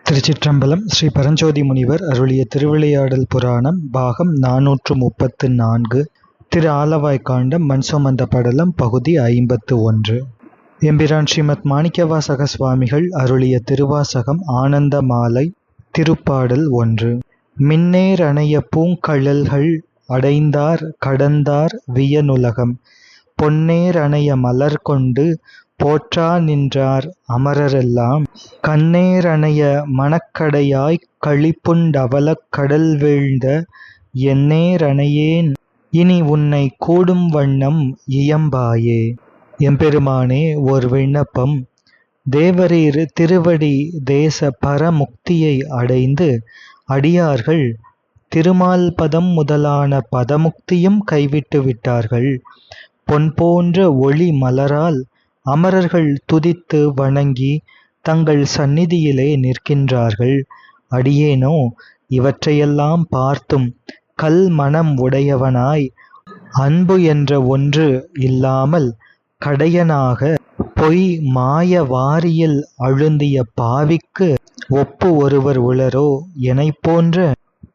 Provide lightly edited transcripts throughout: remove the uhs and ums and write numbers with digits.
திருச்சிற்றம்பலம். ஸ்ரீ பரஞ்சோதி முனிவர் அருளிய திருவிளையாடல் புராணம் பாகம் 434. திரு ஆலவாய்க்காண்டம் மண்சுமந்த படலம் பகுதி 51. எம்பிரான் ஸ்ரீமத் மாணிக்கவாசக சுவாமிகள் அருளிய திருவாசகம் ஆனந்த மாலை. திருப்பாடல் 1. மின்னேர் அணைய பூங்கழல்கள் அடைந்தார் கடந்தார் வியனுலகம், பொன்னேர் அணைய மலர் கொண்டு போற்றா நின்றார் அமரரெல்லாம், கண்ணேர் அணைய மணக்கடையாய்க் களிப்புண்டவலக் கடல் வீழ்ந்த, எண்ணேர் அணையேன் இனி உன்னை கூடும் வண்ணம் இயம்பாயே. எம்பெருமானே, ஓர் விண்ணப்பம். தேவரீர் திருவடி தேச பரமுக்தியை அடைந்து அடியார்கள் திருமால் பதம் முதலான பதமுக்தியும் கைவிட்டு விட்டார்கள். பொன் போன்ற ஒளி மலரால் அமரர்கள் துதித்து வணங்கி தங்கள் சந்நிதியிலே நிற்கின்றார்கள். அடியேனோ இவற்றையெல்லாம் பார்த்தும் கல் மனம் உடையவனாய் அன்பு என்ற ஒன்று இல்லாமல் கடையனாக பொய் மாய வாரியில் அழுந்திய பாவிக்கு ஒப்பு ஒருவர் உளரோ? எனைப் போன்ற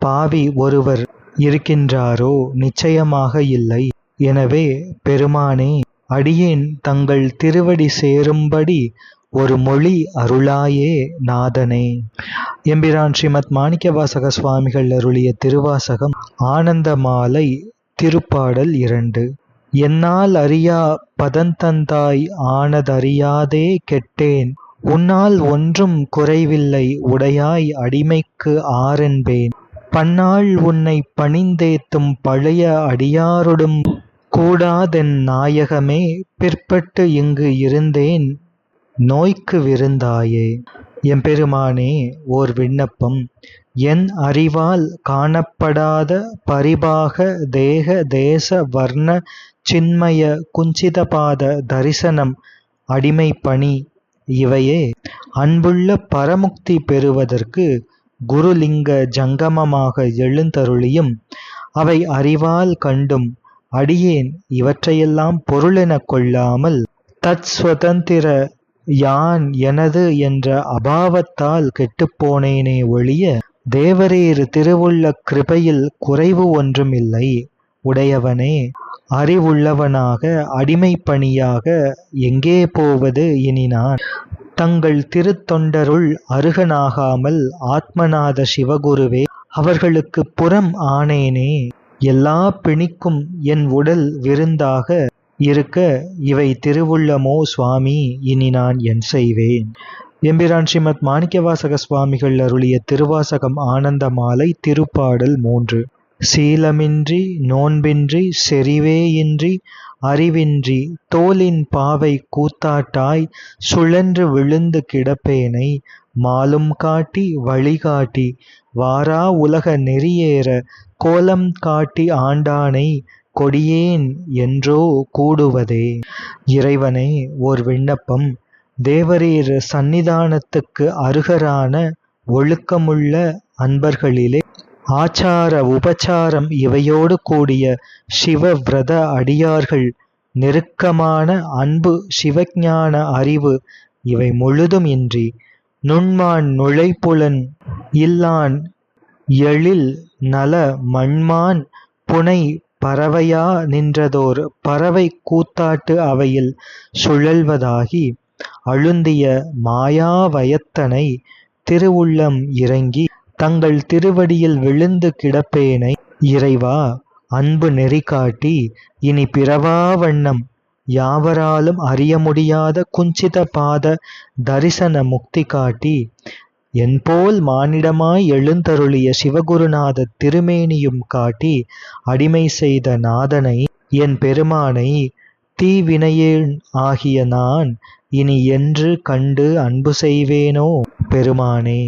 பாவி ஒருவர் இருக்கின்றாரோ? நிச்சயமாக இல்லை. எனவே பெருமானே, அடியேன் தங்கள் திருவடி சேரும்படி ஒரு மொழி அருளாயே நாதனே. எம்பிரான் ஸ்ரீமத் மாணிக்கவாசக சுவாமிகள் அருளிய திருவாசகம் ஆனந்த மாலை. திருப்பாடல் 2. என்னால் அறியா பதந்தந்தாய் ஆனதறியாதே கெட்டேன், உன்னால் ஒன்றும் குறைவில்லை உடையாய் அடிமைக்கு ஆரென்பேன், பன்னாள் உன்னை பணிந்தேத்தும் பழைய அடியாரொடும் கூடாதென் நாயகமே, பிற்பட்டு இங்கு இருந்தேன் நோய்க்கு விருந்தாயே. எம்பெருமானே, ஓர் விண்ணப்பம். என் அறிவால் காணப்படாத பரிபாக தேக தேச வர்ண சின்மய குஞ்சிதபாத தரிசனம் அடிமை பணி இவையே அன்புள்ள பரமுக்தி பெறுவதற்கு குருலிங்க ஜங்கமமாக எழுந்தருளியும் அவை அறிவால் கண்டும் அடியேன் இவற்றையெல்லாம் பொருளெனக் கொள்ளாமல் தத் சுதந்திர யான் எனது என்ற அபாவத்தால் கெட்டுப்போனேனே ஒழிய தேவரீர் திருவுள்ள கிருபையில் குறைவு ஒன்றும் இல்லை. உடையவனே, அறிவுள்ளவனாக அடிமை பணியாக எங்கே போவது இனி நான்? தங்கள் திருத்தொண்டருள் அருகனாகாமல் ஆத்மநாத சிவகுருவே, அவர்களுக்கு புறம் ஆனேனே. எல்லா பிணிக்கும் என் உடல் விருந்தாக இருக்க இவை திருவுள்ளமோ சுவாமி, இனி நான் என் செய்வேன்? எம்பிரான் ஸ்ரீமத் மாணிக்கவாசக சுவாமிகள் அருளிய திருவாசகம் ஆனந்த மாலை. திருப்பாடல் 3. சீலமின்றி நோன்பின்றி செறிவேயின்றி அறிவின்றி தோலின் பாவை கூத்தாட்டாய் சுழன்று விழுந்து கிடப்பேனை, மாலும் காட்டி வழிகாட்டி வாரா உலக நெறியேற கோலம் காட்டி ஆண்டானை கொடியேன் என்றோ கூடுவதே. இறைவனே, ஓர் விண்ணப்பம். தேவரீர் சந்நிதானத்துக்கு அருகரான ஒழுக்கமுள்ள அன்பர்களிலே ஆச்சார உபச்சாரம் இவையோடு கூடிய சிவ விரத அடியார்கள் நெருக்கமான அன்பு சிவஞான அறிவு இவை முழுதும் இன்றி நுண்மான் நுழைப்புலன் இல்லான் எழில் நல மண்மான் புனை பறவையா நின்றதோர் பறவை கூத்தாட்டு அவையில் சுழல்வதாகி அழுந்திய மாயாவயத்தனை திருவுள்ளம் இறங்கி தங்கள் திருவடியில் விழுந்து கிடப்பேனை, இறைவா அன்பு நெறி காட்டி இனி பிறவா வண்ணம் யாவராலும் அறிய முடியாத குஞ்சித பாத தரிசன முக்தி காட்டி என்போல் மானிடமாய் எழுந்தருளிய சிவகுருநாத திருமேனியும் காட்டி அடிமை செய்த நாதனை, என் பெருமானை தீவினையேன் ஆகிய நான் இனி என்று கண்டு அன்பு செய்வேனோ பெருமானே.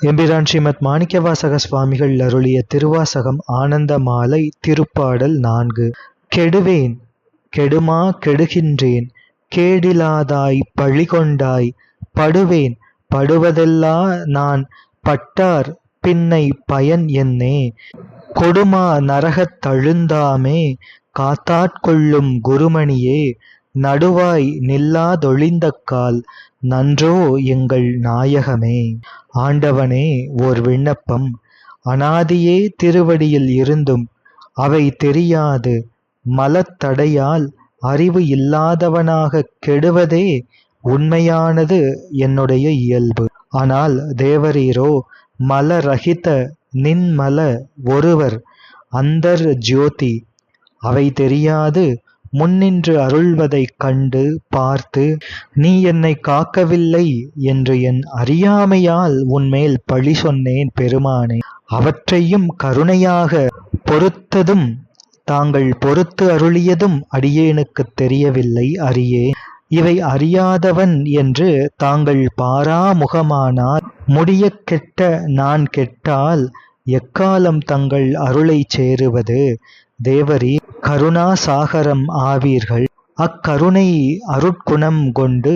எம்பிரான் ஸ்ரீமத் மாணிக்கவாசக சுவாமிகள் அருளிய திருவாசகம் ஆனந்த மாலை. திருப்பாடல் 4. கெடுவேன் கெடுமா கெடுகின்றேன் கேடிலாதாய் பழிகொண்டாய், படுவேன் படுவதெல்லா நான் பட்டார் பின்னை பயன் என்னே, கொடுமா நரகத் தழுந்தாமே காத்தாட்கொள்ளும் குருமணியே, நடுவாய் நில்லாதொழிந்தக்கால் நன்றோ எங்கள் நாயகமே. ஆண்டவனே, ஓர் விண்ணப்பம். அனாதியே திருவடியில் இருந்தும் அவை தெரியாது மலத்தடையால் அறிவு இல்லாதவனாகக் கெடுவதே உண்மையானது என்னுடைய இயல்பு. ஆனால் தேவரீரோ மலரகித நின்மல ஒருவர் அந்தர் ஜோதி. அவை தெரியாது முன்னின்று அருள்வதைக் கண்டு பார்த்து நீ என்னை காக்கவில்லை என்று என் அறியாமையால் உன்மேல் பழி சொன்னேன் பெருமானே. அவற்றையும் கருணையாக பொறுத்ததும் தாங்கள் பொறுத்து அருளியதும் அடியேனுக்குத் தெரியவில்லை அறியேன். இவை அறியாதவன் என்று தாங்கள் பாராமுகமானார். முடியக் கெட்ட நான் கெட்டால் எக்காலம் தங்கள் அருளைச் சேருவது? தேவரீர் கருணாசாகரம் ஆவீர்கள். அக்கருணை அருட்குணம் கொண்டு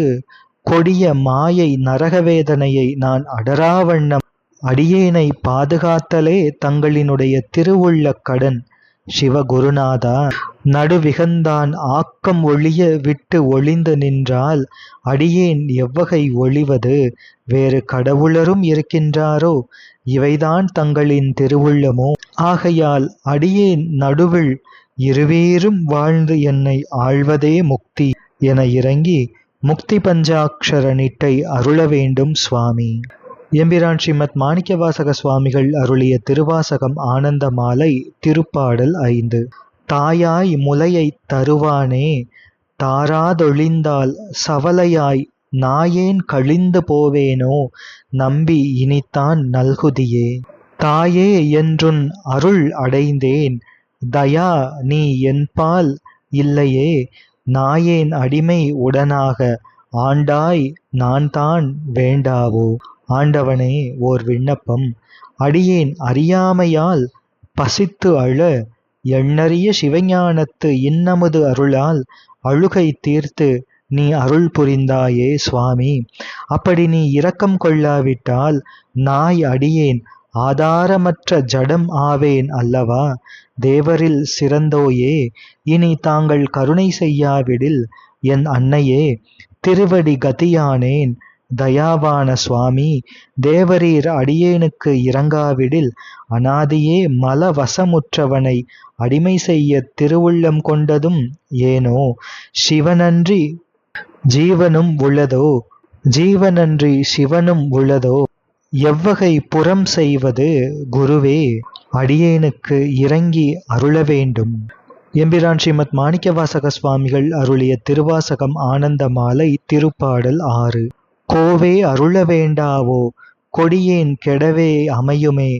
கொடிய மாயை நரகவேதனையை நான் அடராவண்ணம் அடியேனை பாதுகாத்தலே தங்களினுடைய திருவுள்ளக் கடன். சிவகுருநாதா, நடுவிகந்தான் ஆக்கம் ஒழிய விட்டு ஒளிந்து நின்றால் அடியேன் எவ்வகை ஒழிவது? வேறு கடவுளரும் இருக்கின்றாரோ? இவைதான் தங்களின் திருவுள்ளமோ? ஆகையால் அடியேன் நடுவில் இருவேறும் வாழ்ந்து என்னை ஆழ்வதே முக்தி என இறங்கி முக்தி பஞ்சாக்ஷர நிட்டை அருள வேண்டும் சுவாமி. எம்பிரான் ஸ்ரீமத் மாணிக்கவாசக சுவாமிகள் அருளிய திருவாசகம் ஆனந்த மாலை திருப்பாடல் 5. தாயாய் முலையைத் தருவானே, தாராதொழிந்தால் சவலையாய் நாயேன் கழிந்து போவேனோ நம்பி இனித்தான் நல்குதியே. தாயே என்றுன் அருள் அடைந்தேன், தயா நீ என்பால் இல்லையே, நாயேன் அடிமை உடனாக ஆண்டாய் நான்தான் வேண்டாவோ. ஆண்டவனே, ஓர் விண்ணப்பம். அடியேன் அறியாமையால் பசித்து அழ எண்ணறிய சிவஞானத்து இன்னமுது அருளால் அழுகை தீர்த்து நீ அருள் புரிந்தாயே சுவாமி. அப்படி நீ இரக்கம் கொள்ளாவிட்டால் நாய் அடியேன் ஆதாரமற்ற ஜடம் ஆவேன் அல்லவா? தேவரில் சிறந்தோயே, இனி தாங்கள் கருணை செய்யாவிடில் என் அன்னையே திருவடி கதியானேன். தயாவான சுவாமி, தேவரீர் அடியேனுக்கு இறங்காவிடில் அனாதியே மலவசமுற்றவனை அடிமை செய்ய திருவுள்ளம் கொண்டதும் ஏனோ? சிவனன்றி ஜீவனும் உள்ளதோ? ஜீவனன்றி சிவனும் உள்ளதோ? எவ்வகை புறம் செய்வது? குருவே, அடியேனுக்கு இறங்கி அருள வேண்டும். எம்பிரான் ஸ்ரீமத் மாணிக்கவாசக சுவாமிகள் அருளிய திருவாசகம் ஆனந்த மாலை திருப்பாடல் 6. கோவே அருள வேண்டாவோ, கொடியேன் கெடவே அமையுமே,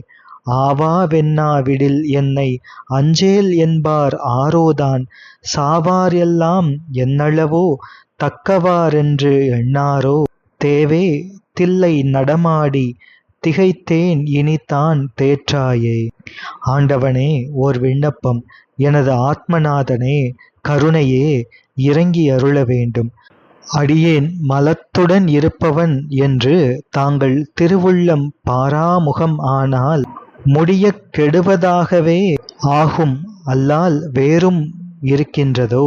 ஆவா வெண்ணாவிடில் என்னை அஞ்சேல் என்பார் ஆரோதான், சாவார் எல்லாம் என்னளவோ தக்கவாரென்று எண்ணாரோ. தேவே தில்லை நடமாடி திகைத்தேன் இனித்தான் தேற்றாயே. ஆண்டவனே, ஓர் விண்ணப்பம். எனது ஆத்மநாதனே, கருணையே, இறங்கி அருள வேண்டும். அடியேன் மலத்துடன் இருப்பவன் என்று தாங்கள் திருவுள்ளம் பாராமுகம் ஆனால் முடியக் கெடுவதாகவே ஆகும், அல்லால் வேறும் இருக்கின்றதோ?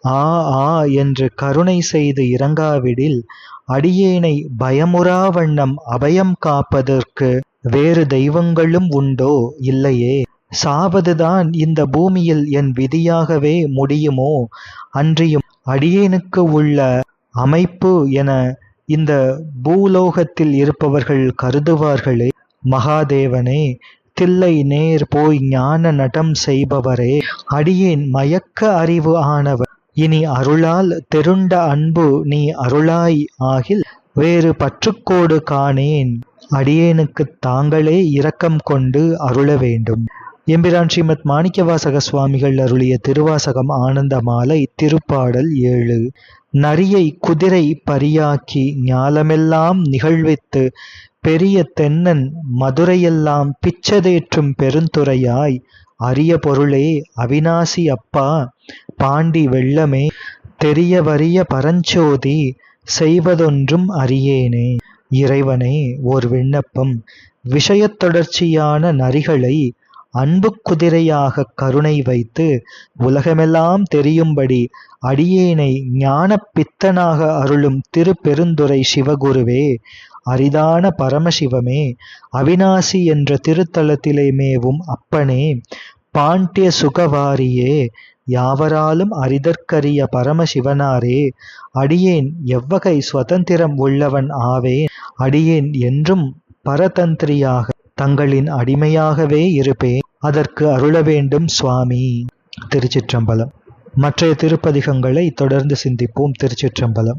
ஆ ஆ என்று கருணை செய்து இறங்காவிடில் அடியேனை பயமுறா வண்ணம் அபயம் காப்பதற்கு வேறு தெய்வங்களும் உண்டோ? இல்லையே. சாவதுதான் இந்த பூமியில் என் விதியாகவே முடியுமோ? அன்றியும் அடியேனுக்கு உள்ள அமைப்பு என இந்த பூலோகத்தில் இருப்பவர்கள் கருதுவார்களே. மகாதேவனே, தில்லை நேர் போய் ஞான நடம் செய்பவரே, அடியேன் மயக்க அறிவு ஆனவர். இனி அருளால் தெருண்ட அன்பு நீ அருளாய் ஆகில் வேறு பற்றுக்கோடு காணேன். அடியேனுக்குத் தாங்களே இரக்கம் கொண்டு அருள வேண்டும். எம்பிரான் ஸ்ரீமத் மாணிக்கவாசக சுவாமிகள் அருளிய திருவாசகம் ஆனந்த மாலை திருப்பாடல் 7. நரியை குதிரை பரியாக்கி ஞாலமெல்லாம் நிகழ்வித்து பெரிய தென்னன் மதுரையெல்லாம் பிச்சதேற்றும் பெருந்துறையாய் அரிய பொருளே அவிநாசி அப்பா பாண்டி வெள்ளமே தெரிய வரிய பரஞ்சோதி செய்வதொன்றும் அறியேனே. இறைவனே, ஓர் விண்ணப்பம். விஷயத் தொடர்ச்சியான நரிகளை அன்பு குதிரையாக கருணை வைத்து உலகமெல்லாம் தெரியும்படி அடியேனை ஞான பித்தனாக அருளும் திருப்பெருந்துறை சிவகுருவே, அரிதான பரமசிவமே, அவிநாசி என்ற திருத்தலத்திலே மேவும் அப்பனே, பாண்டிய சுகவாரியே, யாவராலும் அரிதற்கரிய பரமசிவனாரே, அடியேன் எவ்வகை சுதந்திரம் உள்ளவன் ஆவேன்? அடியேன் என்றும் பரதந்திரியாக தங்களின் அடிமையாகவே இருப்பேன். அதற்கு அருள வேண்டும் சுவாமி. திருச்சிற்றம்பலம். மற்றைய திருப்பதிகங்களை தொடர்ந்து சிந்திப்போம். திருச்சிற்றம்பலம்.